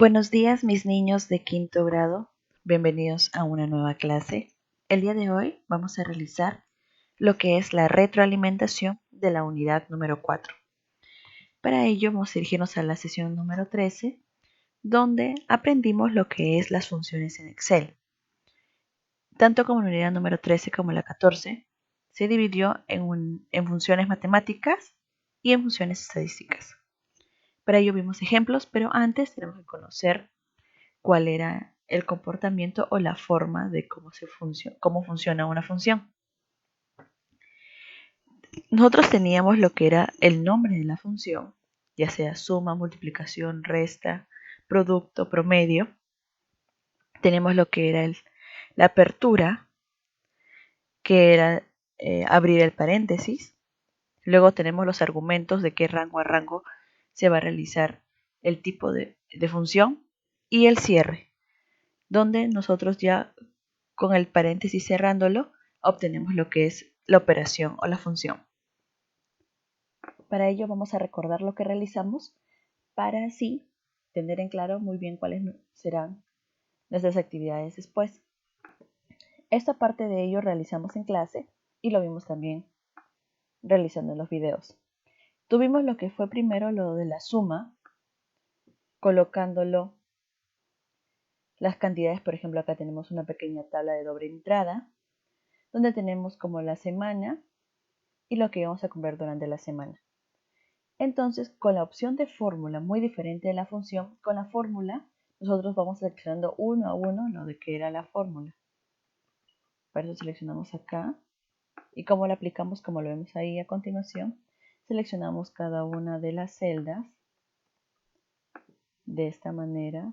Buenos días, mis niños de quinto grado. Bienvenidos a una nueva clase. El día de hoy vamos a realizar lo que es la retroalimentación de la unidad número 4. Para ello vamos a dirigirnos a la sesión número 13, donde aprendimos lo que es las funciones en Excel. Tanto como la unidad número 13 como la 14 se dividió en funciones matemáticas y en funciones estadísticas. Para ello vimos ejemplos, pero antes tenemos que conocer cuál era el comportamiento o la forma de cómo funciona una función. Nosotros teníamos lo que era el nombre de la función, ya sea suma, multiplicación, resta, producto, promedio. Tenemos lo que era la apertura, que era abrir el paréntesis. Luego tenemos los argumentos de qué rango a rango se va a realizar el tipo de función y el cierre, donde nosotros ya con el paréntesis cerrándolo, obtenemos lo que es la operación o la función. Para ello vamos a recordar lo que realizamos para así tener en claro muy bien cuáles serán nuestras actividades después. Esta parte de ello realizamos en clase y lo vimos también realizando en los videos. Tuvimos lo que fue primero lo de la suma, colocándolo las cantidades. Por ejemplo, acá tenemos una pequeña tabla de doble entrada, donde tenemos como la semana y lo que vamos a comprar durante la semana. Entonces, con la opción de fórmula, muy diferente de la función, con la fórmula nosotros vamos seleccionando uno a uno lo de que era la fórmula. Para eso seleccionamos acá y como la aplicamos, como lo vemos ahí a continuación, seleccionamos cada una de las celdas de esta manera.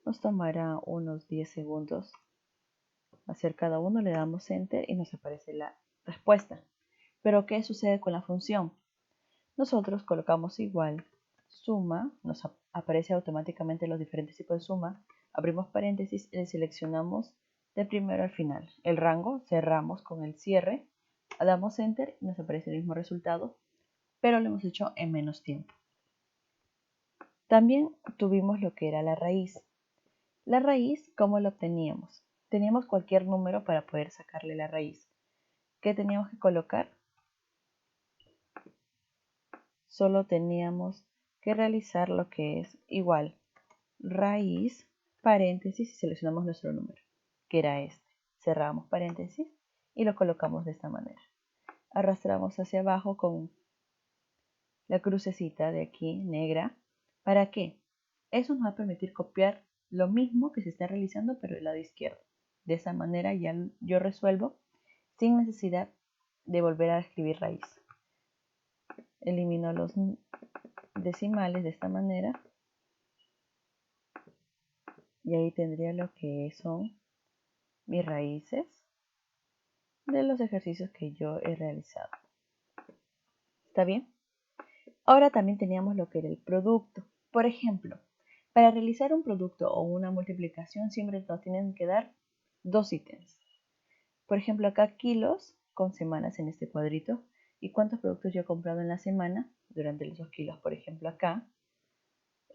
Nos tomará unos 10 segundos hacer cada uno, le damos enter y nos aparece la respuesta. Pero ¿qué sucede con la función? Nosotros colocamos igual suma, nos aparece automáticamente los diferentes tipos de suma, abrimos paréntesis y seleccionamos de primero al final. El rango cerramos con el cierre, damos enter y nos aparece el mismo resultado, pero lo hemos hecho en menos tiempo. También tuvimos lo que era la raíz. La raíz, ¿cómo lo obteníamos? Teníamos cualquier número para poder sacarle la raíz. ¿Qué teníamos que colocar? Solo teníamos que realizar lo que es igual raíz, paréntesis y seleccionamos nuestro número, que era este. Cerramos paréntesis y lo colocamos de esta manera. Arrastramos hacia abajo con la crucecita de aquí negra. ¿Para qué? Eso nos va a permitir copiar lo mismo que se está realizando pero del lado izquierdo. De esa manera ya yo resuelvo sin necesidad de volver a escribir raíz. Elimino los decimales de esta manera y ahí tendría lo que son mis raíces de los ejercicios que yo he realizado. ¿Está bien? Ahora también teníamos lo que era el producto. Por ejemplo, para realizar un producto o una multiplicación siempre nos tienen que dar dos ítems. Por ejemplo, acá kilos con semanas en este cuadrito y cuántos productos yo he comprado en la semana durante esos kilos. Por ejemplo, acá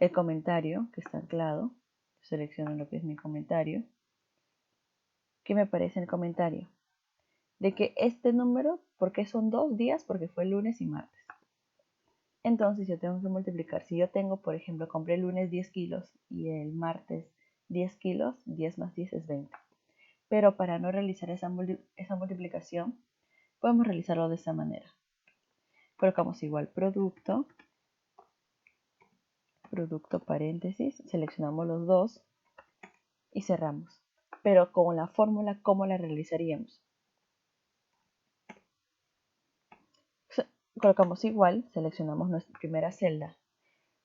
el comentario que está anclado. Selecciono lo que es mi comentario. ¿Qué me aparece en el comentario? De que este número, ¿por qué son 2 días? Porque fue lunes y martes. Entonces yo tengo que multiplicar. Si yo tengo, por ejemplo, compré el lunes 10 kilos y el martes 10 kilos, 10 más 10 es 20. Pero para no realizar esa multiplicación, podemos realizarlo de esta manera. Colocamos igual producto paréntesis, seleccionamos los dos y cerramos. Pero con la fórmula, ¿cómo la realizaríamos? Colocamos igual, seleccionamos nuestra primera celda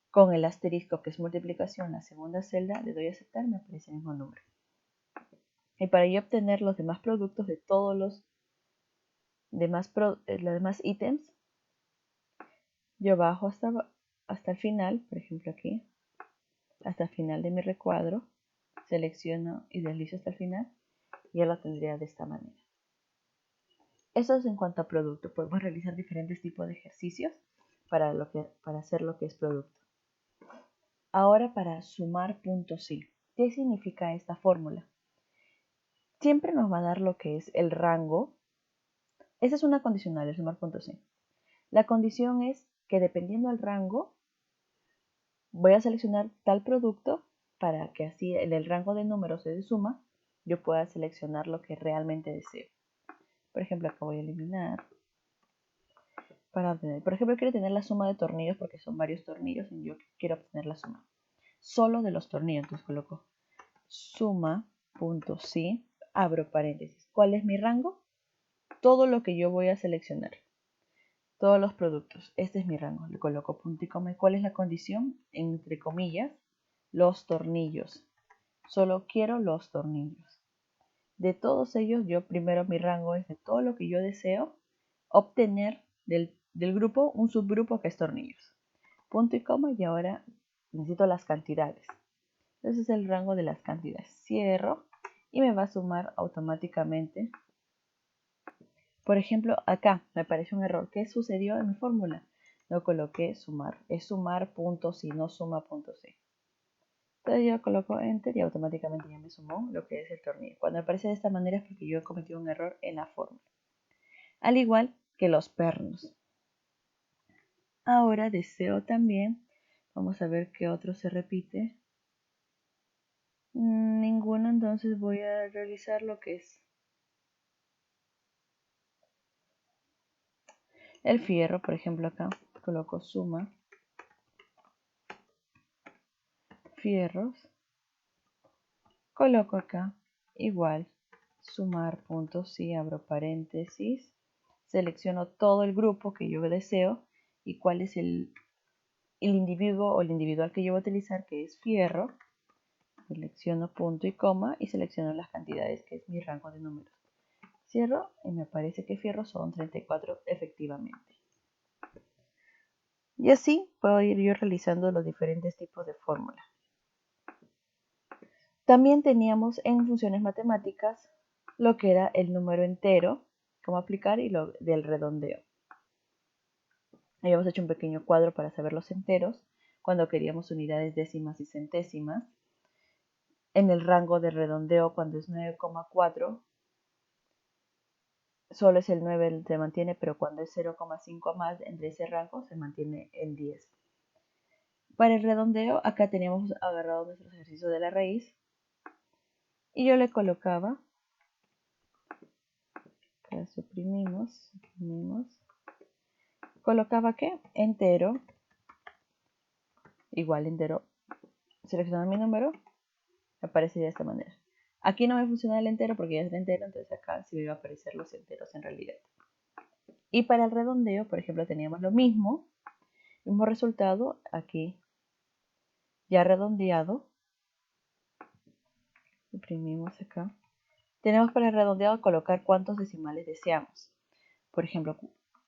con el asterisco que es multiplicación, la segunda celda, le doy a aceptar, me aparece el mismo número. Y para yo obtener los demás productos de todos los demás ítems, yo bajo hasta el final, por ejemplo aquí, hasta el final de mi recuadro, selecciono y deslizo hasta el final, y ya lo tendría de esta manera. Eso es en cuanto a producto. Podemos realizar diferentes tipos de ejercicios para hacer lo que es producto. Ahora para sumar puntos sí. ¿Qué significa esta fórmula? Siempre nos va a dar lo que es el rango. Esa es una condicional, el sumar puntos sí. La condición es que dependiendo del rango, voy a seleccionar tal producto para que así en el rango de números de suma yo pueda seleccionar lo que realmente deseo. Por ejemplo, acá voy a eliminar para obtener. Por ejemplo, quiero tener la suma de tornillos porque son varios tornillos y yo quiero obtener la suma solo de los tornillos. Entonces coloco suma.sí, abro paréntesis. ¿Cuál es mi rango? Todo lo que yo voy a seleccionar. Todos los productos. Este es mi rango. Le coloco punto y coma. ¿Cuál es la condición? Entre comillas, los tornillos. Solo quiero los tornillos. De todos ellos, yo primero mi rango es de todo lo que yo deseo obtener del grupo, un subgrupo que es tornillos. Punto y coma y ahora necesito las cantidades. Entonces es el rango de las cantidades. Cierro y me va a sumar automáticamente. Por ejemplo, acá me aparece un error. ¿Qué sucedió en mi fórmula? No coloqué sumar. Es sumar punto si, no suma punto si. Entonces yo coloco enter y automáticamente ya me sumó lo que es el tornillo. Cuando aparece de esta manera es porque yo he cometido un error en la fórmula. Al igual que los pernos. Ahora deseo también, vamos a ver qué otro se repite. Ninguno, entonces voy a realizar lo que es el fierro. Por ejemplo, acá coloco suma fierros, coloco acá igual sumar puntos, sí, abro paréntesis, selecciono todo el grupo que yo deseo y cuál es el individuo o el individual que yo voy a utilizar, que es fierro. Selecciono punto y coma y selecciono las cantidades, que es mi rango de números. Cierro y me aparece que fierro son 34 efectivamente. Y así puedo ir yo realizando los diferentes tipos de fórmulas. También teníamos en funciones matemáticas lo que era el número entero, cómo aplicar, y lo del redondeo. Habíamos hecho un pequeño cuadro para saber los enteros cuando queríamos unidades, décimas y centésimas. En el rango de redondeo, cuando es 9,4, solo es el 9 se mantiene, pero cuando es 0,5 más, entre ese rango se mantiene el 10. Para el redondeo, acá teníamos agarrado nuestro ejercicio de la raíz y yo le colocaba, acá suprimimos, colocaba ¿qué? Entero, igual entero, selecciono mi número, me aparece de esta manera. Aquí no me funciona el entero porque ya es el entero, entonces acá sí me va a aparecer los enteros en realidad. Y para el redondeo, por ejemplo, teníamos lo mismo resultado aquí ya redondeado. Imprimimos acá. Tenemos para el redondeado colocar cuántos decimales deseamos. Por ejemplo,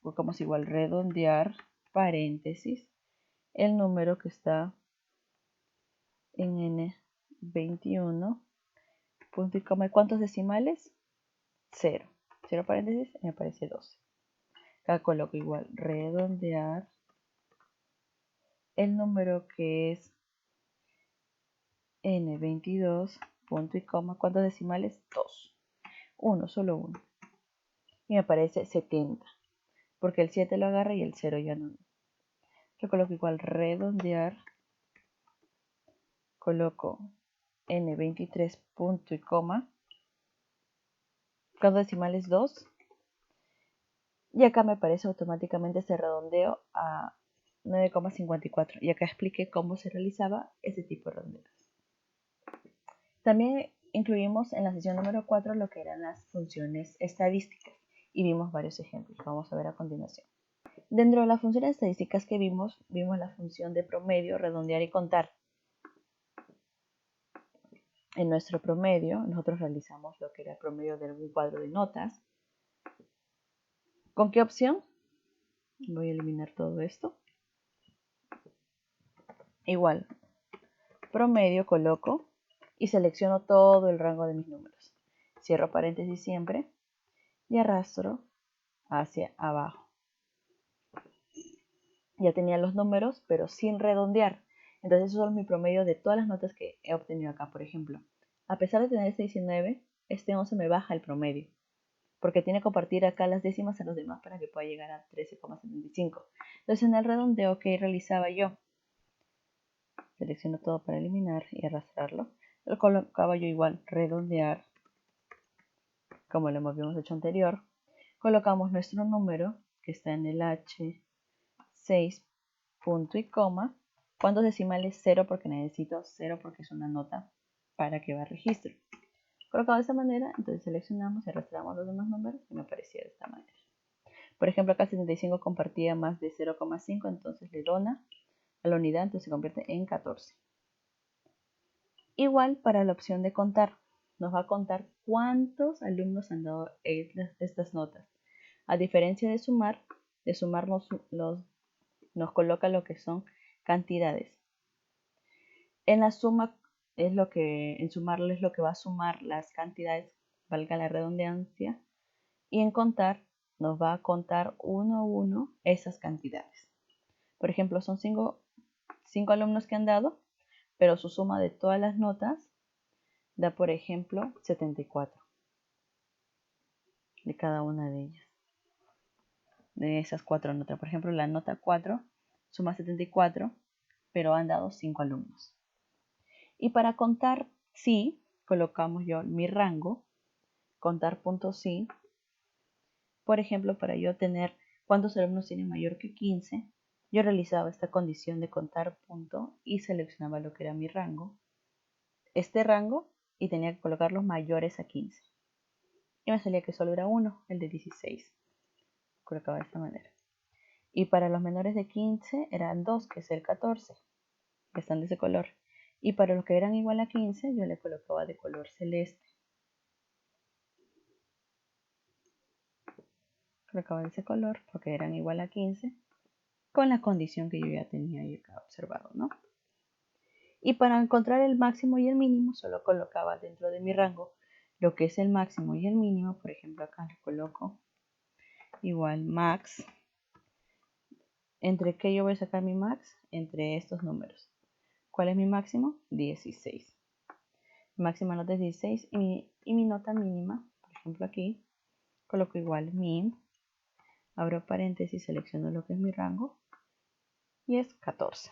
colocamos igual redondear, paréntesis, el número que está en N21, punto y coma. ¿Cuántos decimales? 0. 0 paréntesis y me aparece 12. Acá coloco igual redondear, el número que es N22, punto y coma. ¿Cuántos decimales? 2. 1, solo 1. Y me aparece 70. Porque el 7 lo agarra y el 0 ya no. Yo coloco igual redondear. Coloco N23, punto y coma. ¿Cuántos decimales? 2. Y acá me aparece automáticamente este redondeo a 9,54. Y acá expliqué cómo se realizaba ese tipo de redondeos. También incluimos en la sesión número 4 lo que eran las funciones estadísticas y vimos varios ejemplos. Vamos a ver a continuación. Dentro de las funciones estadísticas que vimos la función de promedio, redondear y contar. En nuestro promedio, nosotros realizamos lo que era el promedio de un cuadro de notas. ¿Con qué opción? Voy a eliminar todo esto. Igual, promedio coloco y selecciono todo el rango de mis números. Cierro paréntesis siempre y arrastro hacia abajo. Ya tenía los números, pero sin redondear. Entonces eso es mi promedio de todas las notas que he obtenido acá. Por ejemplo, a pesar de tener este 19, este 11 me baja el promedio, porque tiene que compartir acá las décimas a los demás para que pueda llegar a 13,75. Entonces en el redondeo que realizaba yo, selecciono todo para eliminar y arrastrarlo, lo colocaba yo igual, redondear, como lo habíamos hecho anterior. Colocamos nuestro número, que está en el H6, punto y coma. ¿Cuántos decimales? 0, porque necesito 0 porque es una nota para que va a registro. Colocado de esta manera, entonces seleccionamos y arrastramos los demás números y me aparecía de esta manera. Por ejemplo, acá 75 compartía más de 0,5, entonces le dona a la unidad, entonces se convierte en 14. Igual para la opción de contar, nos va a contar cuántos alumnos han dado estas notas. A diferencia de sumar nos coloca lo que son cantidades. En la suma en sumarlo es lo que va a sumar las cantidades, valga la redundancia, y en contar nos va a contar uno a uno esas cantidades. Por ejemplo, son 5 alumnos que han dado, pero su suma de todas las notas da, por ejemplo, 74 de cada una de ellas. De esas 4 notas. Por ejemplo, la nota 4 suma 74, pero han dado 5 alumnos. Y para contar sí, colocamos yo mi rango, contar punto sí. Por ejemplo, para yo tener cuántos alumnos tienen mayor que 15, yo realizaba esta condición de contar punto y seleccionaba lo que era mi rango, este rango, y tenía que colocar los mayores a 15. Y me salía que solo era uno, el de 16. Colocaba de esta manera. Y para los menores de 15 eran 2, que es el 14, que están de ese color. Y para los que eran igual a 15, yo le colocaba de color celeste. Colocaba de ese color porque eran igual a 15, con la condición que yo ya tenía ahí acá observado, ¿no? Y para encontrar el máximo y el mínimo, solo colocaba dentro de mi rango lo que es el máximo y el mínimo. Por ejemplo, acá le coloco igual max. ¿Entre qué yo voy a sacar mi max? Entre estos números. ¿Cuál es mi máximo? 16. Mi máxima nota es 16 y mi nota mínima, por ejemplo aquí, coloco igual min, abro paréntesis, selecciono lo que es mi rango y es 14.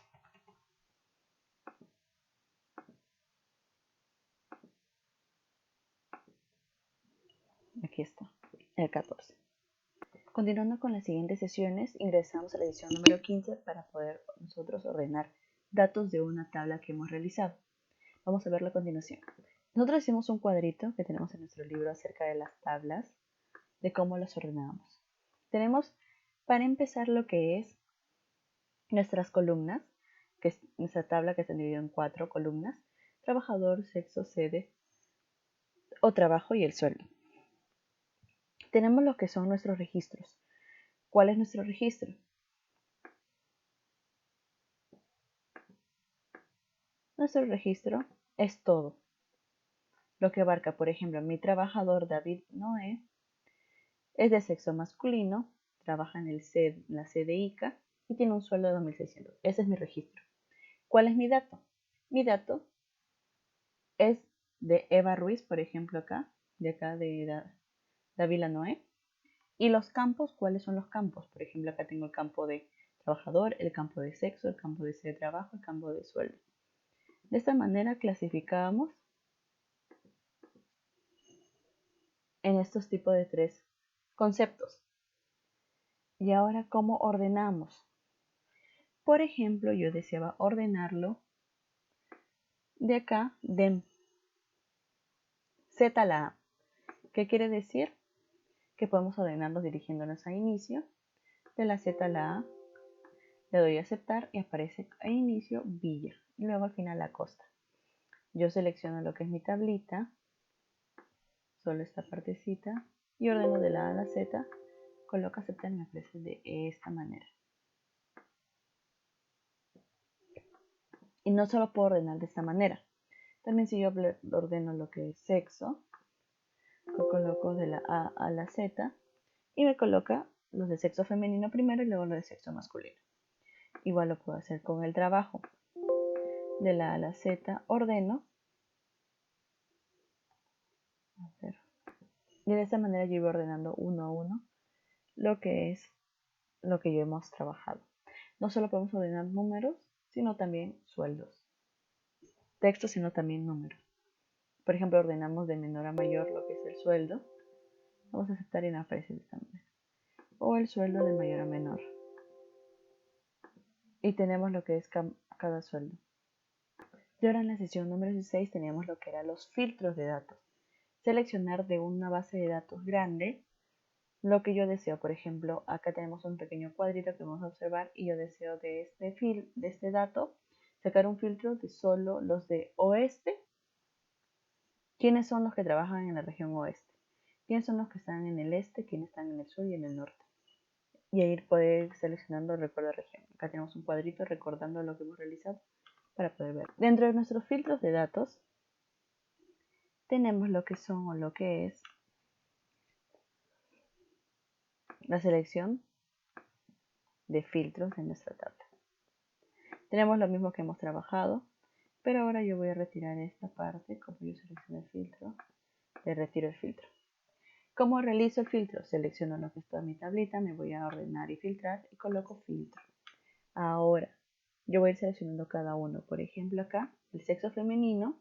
Aquí está, el 14. Continuando con las siguientes sesiones, ingresamos a la edición número 15 para poder nosotros ordenar datos de una tabla que hemos realizado. Vamos a verlo a continuación. Nosotros hicimos un cuadrito que tenemos en nuestro libro acerca de las tablas, de cómo las ordenamos. Tenemos para empezar lo que es nuestras columnas, que es nuestra tabla que está dividida en 4 columnas: trabajador, sexo, sede o trabajo y el sueldo. Tenemos lo que son nuestros registros. ¿Cuál es nuestro registro? Nuestro registro es todo lo que abarca, por ejemplo, mi trabajador David Noé es de sexo masculino, trabaja en la sede ICA y tiene un sueldo de 2.600. Ese es mi registro. ¿Cuál es mi dato? Mi dato es de Eva Ruiz, por ejemplo, de Davila Noé. Y los campos, ¿cuáles son los campos? Por ejemplo, acá tengo el campo de trabajador, el campo de sexo, el campo de sede de trabajo, el campo de sueldo. De esta manera clasificamos en estos tipos de 3 conceptos. Y ahora, ¿cómo ordenamos? Por ejemplo, yo deseaba ordenarlo de acá, de Z a la A. ¿Qué quiere decir? Que podemos ordenarlos dirigiéndonos a inicio, de la Z a la A, le doy a aceptar y aparece a inicio Villa, y luego al final la costa. Yo selecciono lo que es mi tablita, solo esta partecita, y ordeno de la A a la Z, coloco aceptar y me aparece de esta manera. Y no solo puedo ordenar de esta manera, también si yo ordeno lo que es sexo, lo coloco de la A a la Z y me coloca los de sexo femenino primero y luego los de sexo masculino. Igual lo puedo hacer con el trabajo. de la A a la Z, ordeno. Y de esta manera yo iba ordenando uno a uno lo que ya hemos trabajado. No solo podemos ordenar números, sino también sueldos. Textos, sino también números. Por ejemplo, ordenamos de menor a mayor lo que es el sueldo. Vamos a aceptar y nos aparece de esta manera. O el sueldo de mayor a menor. Y tenemos lo que es cada sueldo. Y ahora en la sesión número 16 teníamos lo que eran los filtros de datos. Seleccionar de una base de datos grande lo que yo deseo. Por ejemplo, acá tenemos un pequeño cuadrito que vamos a observar y yo deseo de este dato sacar un filtro de solo los de oeste. ¿Quiénes son los que trabajan en la región oeste? ¿Quiénes son los que están en el este? ¿Quiénes están en el sur y en el norte? Y ahí poder ir seleccionando el recuerdo de región. Acá tenemos un cuadrito recordando lo que hemos realizado para poder ver. Dentro de nuestros filtros de datos tenemos lo que son o lo que es la selección de filtros de nuestra tabla. Tenemos lo mismo que hemos trabajado, pero ahora yo voy a retirar esta parte. Como yo selecciono el filtro, le retiro el filtro. ¿Cómo realizo el filtro? Selecciono lo que está en mi tablita, me voy a ordenar y filtrar y coloco filtro. Ahora, yo voy a ir seleccionando cada uno. Por ejemplo, acá, el sexo femenino.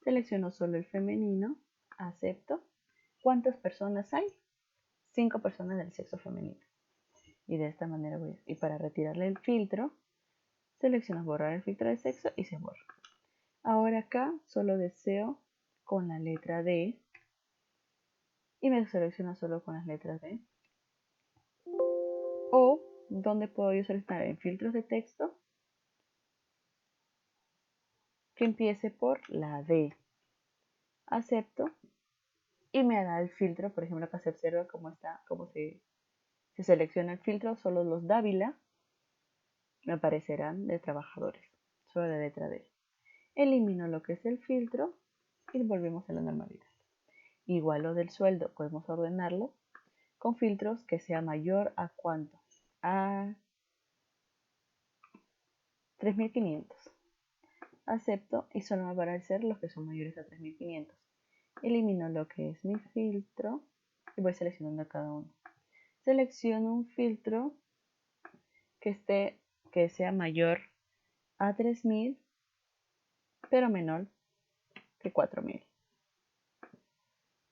Selecciono solo el femenino, acepto. ¿Cuántas personas hay? 5 personas del sexo femenino. Y de esta manera y para retirarle el filtro, selecciono borrar el filtro de sexo y se borra. Ahora acá solo deseo con la letra D y me selecciona solo con las letras D. O, ¿dónde puedo yo seleccionar? En filtros de texto, que empiece por la D. Acepto y me da el filtro. Por ejemplo, acá se observa cómo se selecciona el filtro. Solo los Dávila me aparecerán de trabajadores, solo la letra D. Elimino lo que es el filtro y volvemos a la normalidad. Igual lo del sueldo, podemos ordenarlo con filtros que sea mayor a ¿cuánto? A 3.500. Acepto y solo me va a aparecer los que son mayores a 3.500. Elimino lo que es mi filtro y voy seleccionando cada uno. Selecciono un filtro que sea mayor a 3.000, pero menor que 4.000.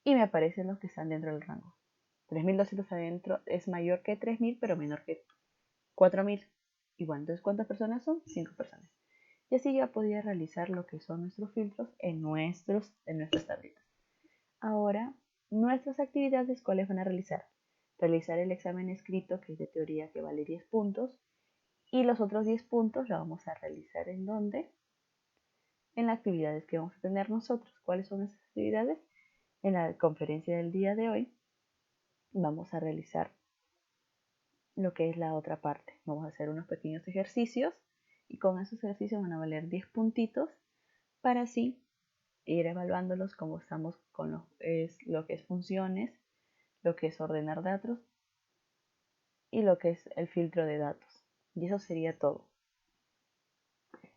Y me aparecen los que están dentro del rango. 3.200 adentro es mayor que 3.000, pero menor que 4.000. Igual, entonces, ¿cuántas personas son? 5 personas. Y así ya podía realizar lo que son nuestros filtros en nuestras tablitas. Ahora, nuestras actividades, ¿cuáles van a realizar? Realizar el examen escrito, que es de teoría, que vale 10 puntos. Y los otros 10 puntos los vamos a realizar ¿en dónde? En las actividades que vamos a tener nosotros. ¿Cuáles son esas actividades? En la conferencia del día de hoy vamos a realizar lo que es la otra parte. Vamos a hacer unos pequeños ejercicios y con esos ejercicios van a valer 10 puntitos para así ir evaluándolos como estamos con lo que es funciones, lo que es ordenar datos y lo que es el filtro de datos. Y eso sería todo.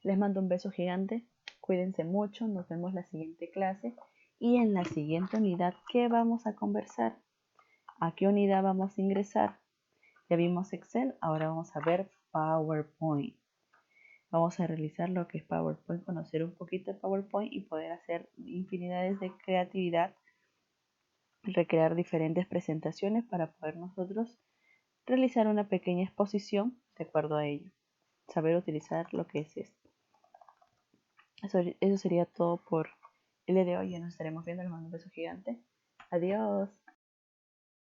Les mando un beso gigante, cuídense mucho, nos vemos la siguiente clase y en la siguiente unidad, ¿qué vamos a conversar? ¿A qué unidad vamos a ingresar? Ya vimos Excel, ahora vamos a ver PowerPoint. Vamos a realizar lo que es PowerPoint, conocer un poquito de PowerPoint y poder hacer infinidades de creatividad, recrear diferentes presentaciones para poder nosotros realizar una pequeña exposición de acuerdo a ello. Saber utilizar lo que es esto. Eso sería todo por el día de hoy. Ya nos estaremos viendo. Les mando un beso gigante. Adiós.